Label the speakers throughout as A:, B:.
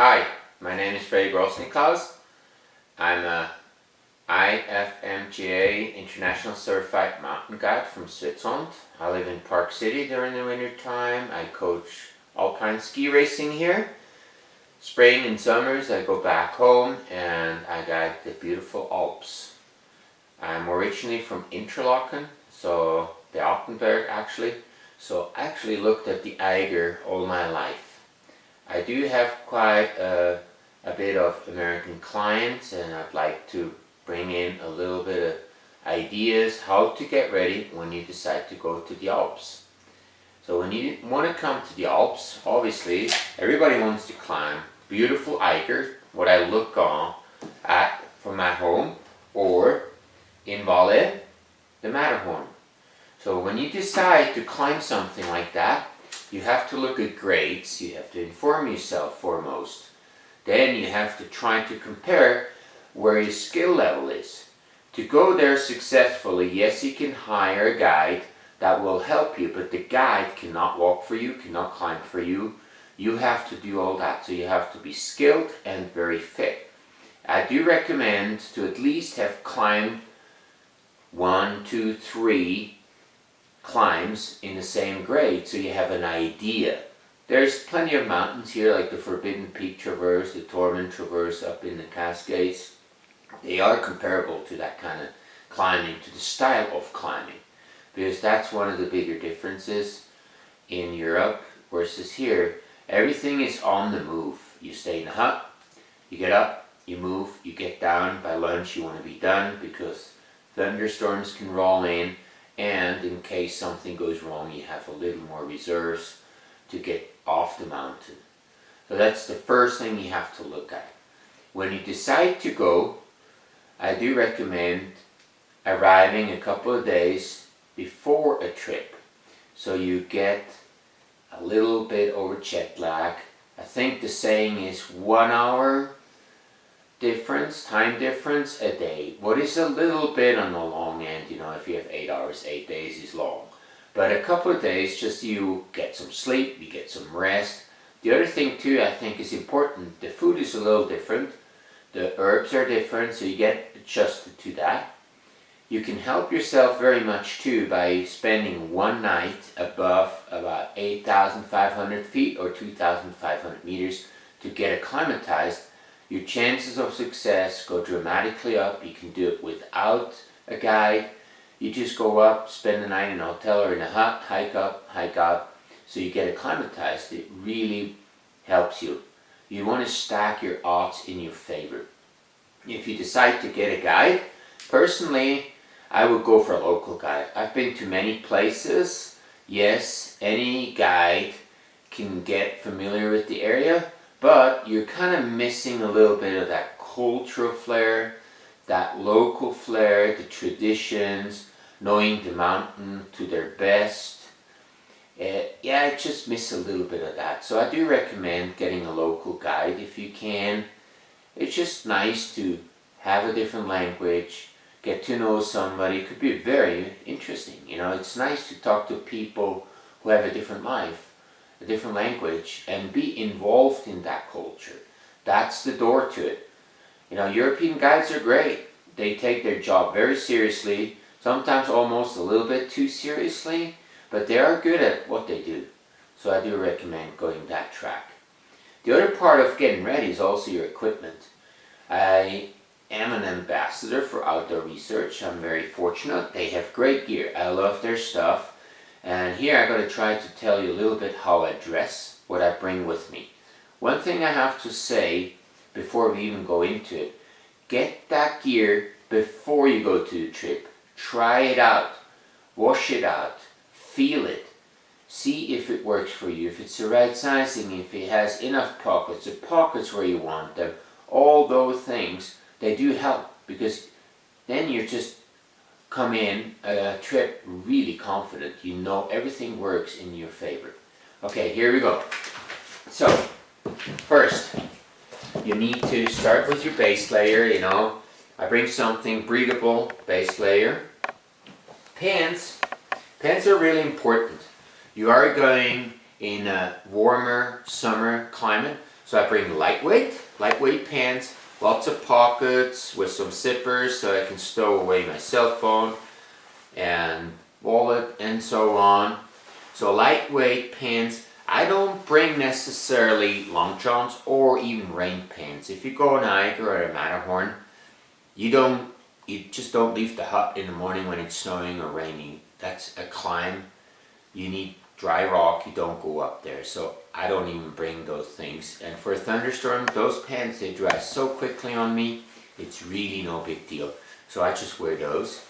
A: Hi, my name is Freddy Grossniklaus. I'm a IFMGA International Certified Mountain Guide from Switzerland. I live in Park City during the winter time. I coach alpine ski racing here. Spring and summers I go back home and I guide the beautiful Alps. I'm originally from Interlaken, so the Alpenberg actually. So I actually looked at the Eiger all my life. I do have quite a bit of American clients, and I'd like to bring in a little bit of ideas how to get ready when you decide to go to the Alps. So when you want to come to the Alps, obviously everybody wants to climb beautiful Eiger, what I look on at from my home, or in Valais, the Matterhorn. So when you decide to climb something like that, you have to look at grades, you have to inform yourself foremost. Then you have to try to compare where your skill level is. To go there successfully, yes, you can hire a guide that will help you, but the guide cannot walk for you, cannot climb for you. You have to do all that, so you have to be skilled and very fit. I do recommend to at least have climbed 1, 2, 3 climbs in the same grade, so you have an idea. There's plenty of mountains here, like the Forbidden Peak Traverse, the Torment Traverse up in the Cascades. They are comparable to that kind of climbing, to the style of climbing, because that's one of the bigger differences in Europe versus here. Everything is on the move. You stay in the hut, you get up, you move, you get down. By lunch you want to be done, because thunderstorms can roll in, and in case something goes wrong, you have a little more reserves to get off the mountain. So that's the first thing you have to look at. When you decide to go, I do recommend arriving a couple of days before a trip, so you get a little bit over jet lag. I think the saying is 1 hour difference, time difference a day. What is a little bit on the long end, if you have 8 hours, 8 days is long. But a couple of days, just you get some sleep, you get some rest. The other thing too, I think is important, the food is a little different. The herbs are different, so you get adjusted to that. You can help yourself very much too by spending one night above about 8,500 feet or 2,500 meters to get acclimatized. Your chances of success go dramatically up. You can do it without a guide. You just go up, spend the night in a hotel or in a hut, hike up, hike out, so you get acclimatized. It really helps you. You want to stack your odds in your favor. If you decide to get a guide, personally, I would go for a local guide. I've been to many places. Yes, any guide can get familiar with the area, but you're kind of missing a little bit of that cultural flair, that local flair, the traditions, knowing the mountain to their best. I just miss a little bit of that. So I do recommend getting a local guide if you can. It's just nice to have a different language, get to know somebody. It could be very interesting. It's nice to talk to people who have a different life, a different language, and be involved in that culture. That's the door to it. European guides are great. They take their job very seriously, sometimes almost a little bit too seriously, but they are good at what they do. So I do recommend going that track. The other part of getting ready is also your equipment. I am an ambassador for Outdoor Research. I'm very fortunate. They have great gear. I love their stuff. And here I'm going to try to tell you a little bit how I dress, what I bring with me. One thing I have to say before we even go into it, get that gear before you go to the trip. Try it out, wash it out, feel it, see if it works for you, if it's the right sizing, if it has enough pockets, the pockets where you want them. All those things, they do help, because then you just come in a trip really confident. You know everything works in your favor. Okay, here we go. So, first, you need to start with your base layer. I bring something breathable, base layer. Pants are really important. You are going in a warmer summer climate, So I bring lightweight pants, lots of pockets with some zippers so I can stow away my cell phone and wallet and so on. So lightweight pants. I don't bring necessarily long johns or even rain pants. If you go on Niagara or a Matterhorn, you just don't leave the hut in the morning when it's snowing or raining. That's a climb. You need dry rock, you don't go up there. So I don't even bring those things. And for a thunderstorm, those pants, they dry so quickly on me, it's really no big deal. So I just wear those.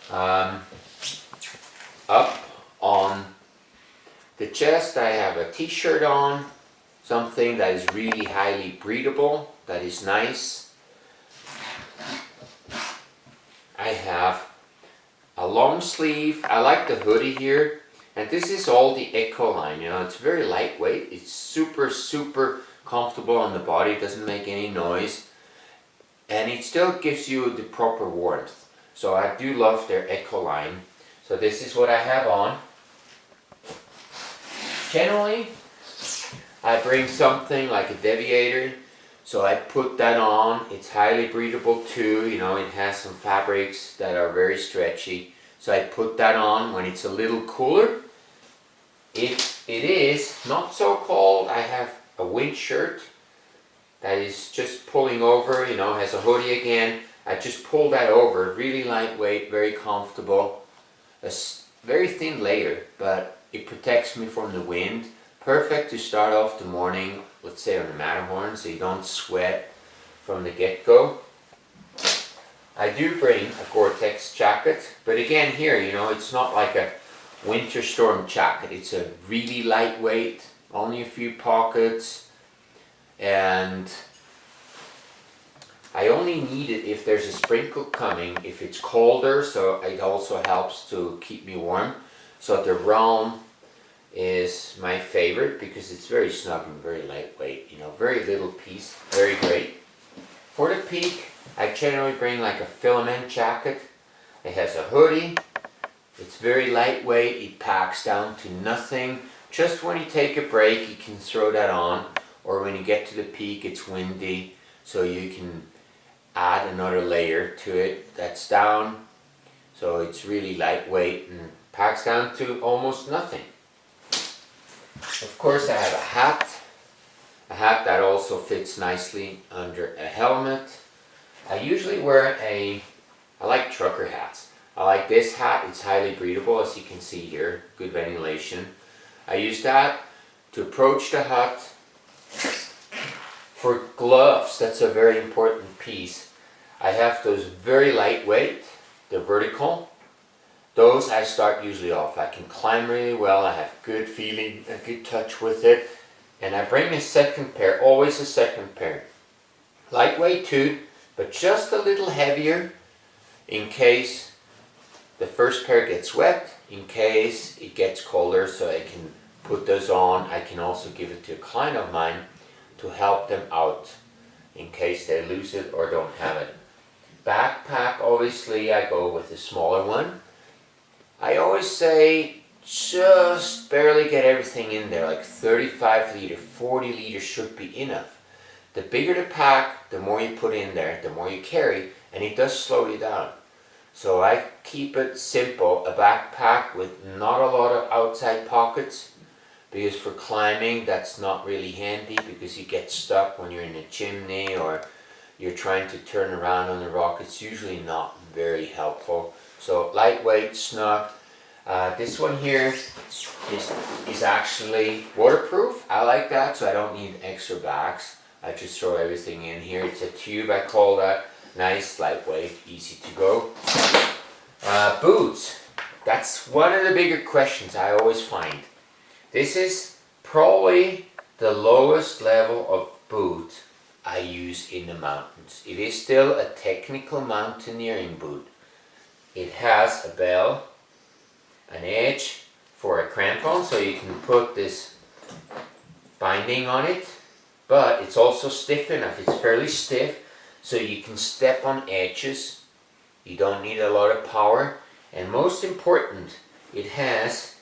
A: Up on the chest, I have a t-shirt on, something that is really highly breathable, that is nice. I have a long sleeve. I like the hoodie here, and this is all the Eco line. You know, it's very lightweight. It's super comfortable on the body. It doesn't make any noise, and it still gives you the proper warmth. So I do love their Eco line. So this is what I have on. Generally, I bring something like a deviator. So I put that on. It's highly breathable too. You know, it has some fabrics that are very stretchy. So I put that on when it's a little cooler. If it is not so cold, I have a wind shirt that is just pulling over, you know, has a hoodie again. I just pull that over, really lightweight, very comfortable. A very thin layer, but it protects me from the wind. Perfect to start off the morning, let's say on the Matterhorn, so you don't sweat from the get-go. I do bring a Gore-Tex jacket, but again here, you know, it's not like a winter storm jacket. It's a really lightweight, only a few pockets, and I only need it if there's a sprinkle coming, if it's colder, so it also helps to keep me warm. So the Realm is my favorite because it's very snug and very lightweight, you know, very little piece, very great. For the peak, I generally bring like a filament jacket. It has a hoodie, it's very lightweight, it packs down to nothing. Just when you take a break, you can throw that on, or when you get to the peak, it's windy, so you can add another layer to it that's down. So it's really lightweight and packs down to almost nothing. Of course, I have a hat that also fits nicely under a helmet. I usually wear I like trucker hats. I like this hat, it's highly breathable, as you can see here, good ventilation. I use that to approach the hut. For gloves, that's a very important piece. I have those very lightweight, they're vertical. Those I start usually off. I can climb really well, I have good feeling, a good touch with it. And I bring a second pair, always a second pair. Lightweight too, but just a little heavier in case the first pair gets wet, in case it gets colder, so I can put those on. I can also give it to a client of mine to help them out in case they lose it or don't have it. Backpack, obviously I go with a smaller one. I always say just barely get everything in there, like 35 liter, 40 liters should be enough. The bigger the pack, the more you put in there, the more you carry, and it does slow you down. So I keep it simple, a backpack with not a lot of outside pockets, because for climbing that's not really handy, because you get stuck when you're in a chimney or you're trying to turn around on the rock. It's usually not very helpful. So lightweight, snug. This one here is actually waterproof. I like that, so I don't need extra bags. I just throw everything in here. It's a tube, I call that. Nice, lightweight, easy to go. Boots. That's one of the bigger questions I always find. This is probably the lowest level of boot I use in the mountains. It is still a technical mountaineering boot. It has a bell, an edge for a crampon, so you can put this binding on it, but it's also stiff enough. It's fairly stiff, so you can step on edges. You don't need a lot of power, and most important, it has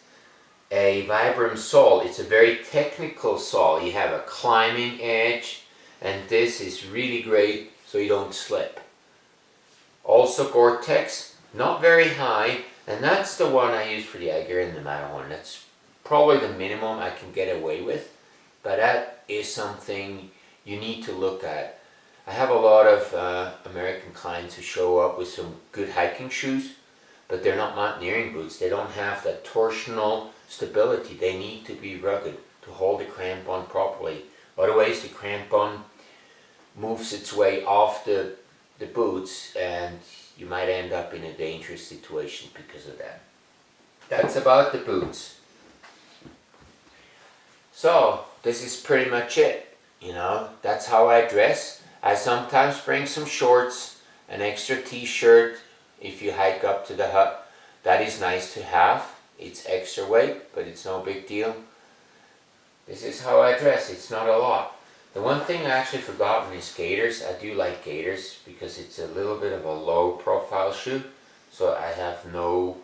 A: a Vibram sole. It's a very technical sole. You have a climbing edge, and this is really great so you don't slip. Also Gore-Tex, not very high, and that's the one I use for the Eiger and the Matterhorn. That's probably the minimum I can get away with, but that is something you need to look at. I have a lot of American clients who show up with some good hiking shoes, but they're not mountaineering boots. They don't have that torsional stability. They need to be rugged to hold the crampon properly. Otherwise the crampon moves its way off the boots and you might end up in a dangerous situation because of that. That's about the boots. So this is pretty much it. That's how I dress. I sometimes bring some shorts, an extra t-shirt if you hike up to the hut. That is nice to have. It's extra weight, but it's no big deal. This is how I dress. It's not a lot. The one thing I actually forgotten is gaiters. I do like gaiters because it's a little bit of a low profile shoe. So I have no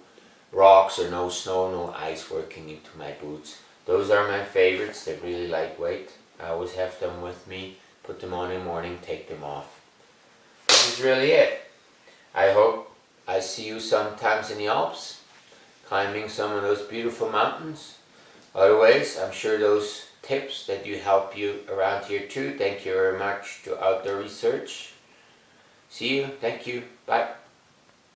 A: rocks or no snow, no ice working into my boots. Those are my favorites. They're really lightweight. I always have them with me. Put them on in the morning, take them off. This is really it. I hope I see you sometimes in the Alps, climbing some of those beautiful mountains. Otherwise, I'm sure those tips that do help you around here too. Thank you very much to Outdoor Research. See you. Thank you. Bye.